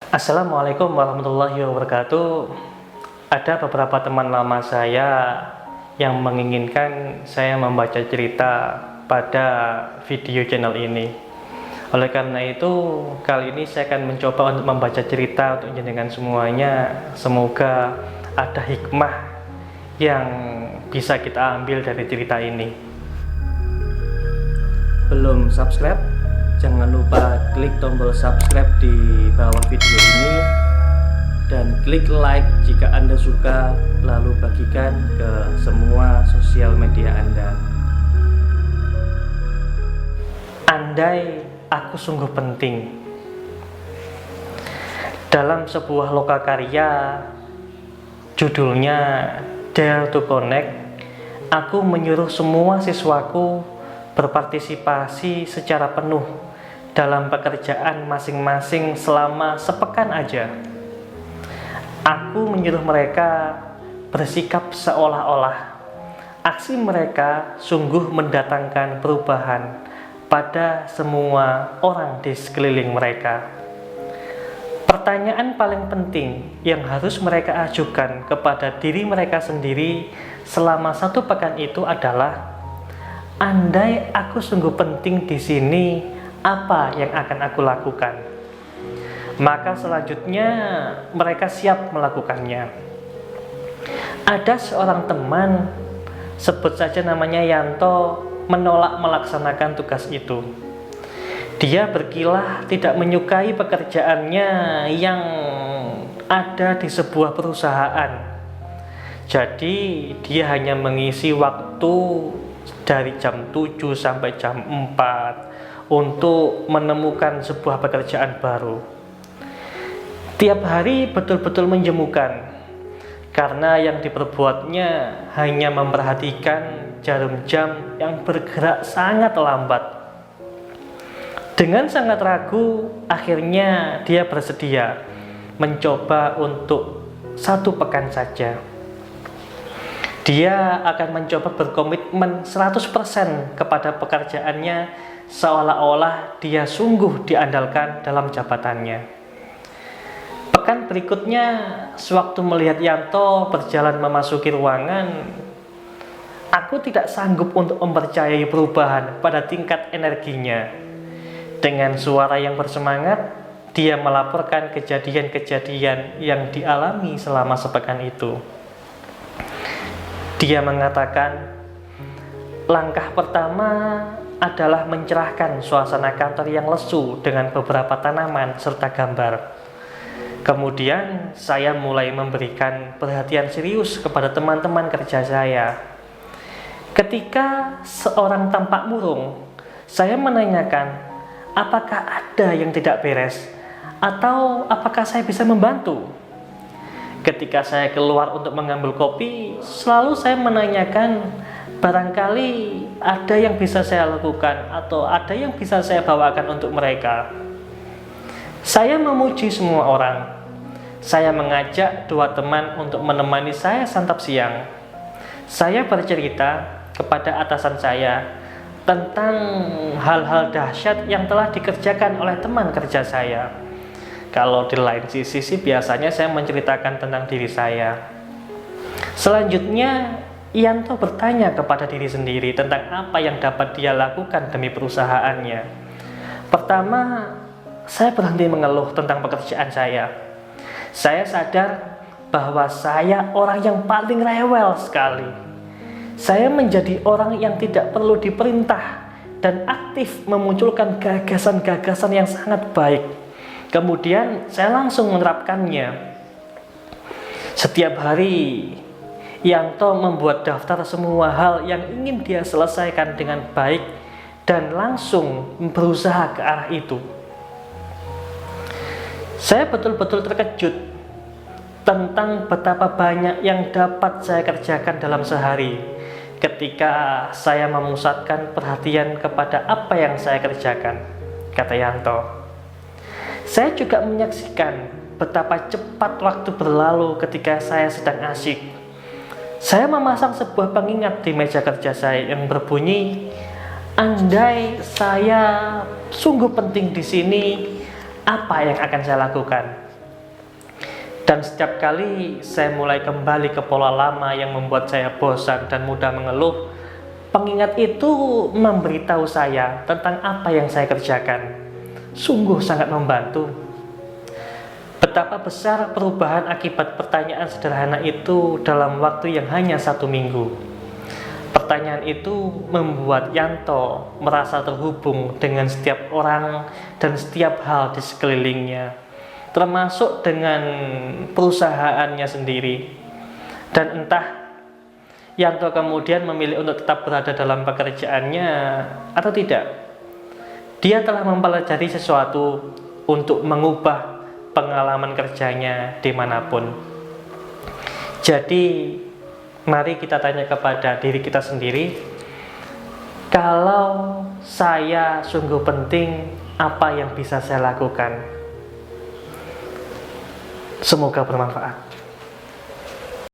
Assalamualaikum warahmatullahi wabarakatuh. Ada beberapa teman lama saya yang menginginkan saya membaca cerita pada video channel ini. Oleh karena itu, kali ini saya akan mencoba untuk membaca cerita untuk jenengan semuanya. Semoga ada hikmah yang bisa kita ambil dari cerita ini. Belum subscribe? Jangan lupa klik tombol subscribe di bawah video ini dan klik like jika Anda suka, lalu bagikan ke semua sosial media Anda. Andai aku sungguh penting. Dalam sebuah lokakarya judulnya Dare to Connect, aku menyuruh semua siswaku berpartisipasi secara penuh dalam pekerjaan masing-masing selama sepekan aja. Aku menyuruh mereka bersikap seolah-olah aksi mereka sungguh mendatangkan perubahan pada semua orang di sekeliling mereka. Pertanyaan paling penting yang harus mereka ajukan kepada diri mereka sendiri selama satu pekan itu adalah, andai aku sungguh penting di sini, apa yang akan aku lakukan? Maka selanjutnya mereka siap melakukannya. Ada seorang teman, sebut saja namanya Yanto, menolak melaksanakan tugas itu. Dia berkilah tidak menyukai pekerjaannya yang ada di sebuah perusahaan. Jadi dia hanya mengisi waktu dari jam 7 sampai jam 4 untuk menemukan sebuah pekerjaan baru. Tiap hari betul-betul menjemukan, karena yang diperbuatnya hanya memperhatikan jarum jam yang bergerak sangat lambat. Dengan sangat ragu, akhirnya dia bersedia mencoba untuk satu pekan saja. Dia akan mencoba berkomitmen 100% kepada pekerjaannya, seolah-olah dia sungguh diandalkan dalam jabatannya. Pekan berikutnya, sewaktu melihat Yanto berjalan memasuki ruangan, aku tidak sanggup untuk mempercayai perubahan pada tingkat energinya. Dengan suara yang bersemangat, dia melaporkan kejadian-kejadian yang dialami selama sepekan itu. Dia mengatakan, langkah pertama adalah mencerahkan suasana kantor yang lesu dengan beberapa tanaman serta gambar. Kemudian saya mulai memberikan perhatian serius kepada teman-teman kerja saya. Ketika seorang tampak murung, saya menanyakan, apakah ada yang tidak beres? Atau apakah saya bisa membantu? Ketika saya keluar untuk mengambil kopi, selalu saya menanyakan, barangkali ada yang bisa saya lakukan atau ada yang bisa saya bawakan untuk mereka. Saya memuji semua orang. Saya mengajak dua teman untuk menemani saya santap siang. Saya bercerita kepada atasan saya tentang hal-hal dahsyat yang telah dikerjakan oleh teman kerja saya. Kalau di lain sisi biasanya saya menceritakan tentang diri saya. Selanjutnya Yanto bertanya kepada diri sendiri tentang apa yang dapat dia lakukan demi perusahaannya. Pertama, saya berhenti mengeluh tentang pekerjaan saya. Saya sadar bahwa saya orang yang paling rewel sekali. Saya menjadi orang yang tidak perlu diperintah dan aktif memunculkan gagasan-gagasan yang sangat baik. Kemudian saya langsung menerapkannya. Setiap hari Yanto membuat daftar semua hal yang ingin dia selesaikan dengan baik dan langsung berusaha ke arah itu. Saya betul-betul terkejut tentang betapa banyak yang dapat saya kerjakan dalam sehari ketika saya memusatkan perhatian kepada apa yang saya kerjakan, kata Yanto. Saya juga menyaksikan betapa cepat waktu berlalu ketika saya sedang asyik. Saya memasang sebuah pengingat di meja kerja saya yang berbunyi, andai saya sungguh penting di sini, apa yang akan saya lakukan? Dan setiap kali saya mulai kembali ke pola lama yang membuat saya bosan dan mudah mengeluh, pengingat itu memberitahu saya tentang apa yang saya kerjakan. Sungguh sangat membantu. Betapa besar perubahan akibat pertanyaan sederhana itu dalam waktu yang hanya 1 minggu. Pertanyaan itu membuat Yanto merasa terhubung dengan setiap orang dan setiap hal di sekelilingnya, termasuk dengan perusahaannya sendiri. Dan entah Yanto kemudian memilih untuk tetap berada dalam pekerjaannya atau tidak, dia telah mempelajari sesuatu untuk mengubah pengalaman kerjanya dimanapun. Jadi mari kita tanya kepada diri kita sendiri, kalau saya sungguh penting, apa yang bisa saya lakukan? Semoga bermanfaat.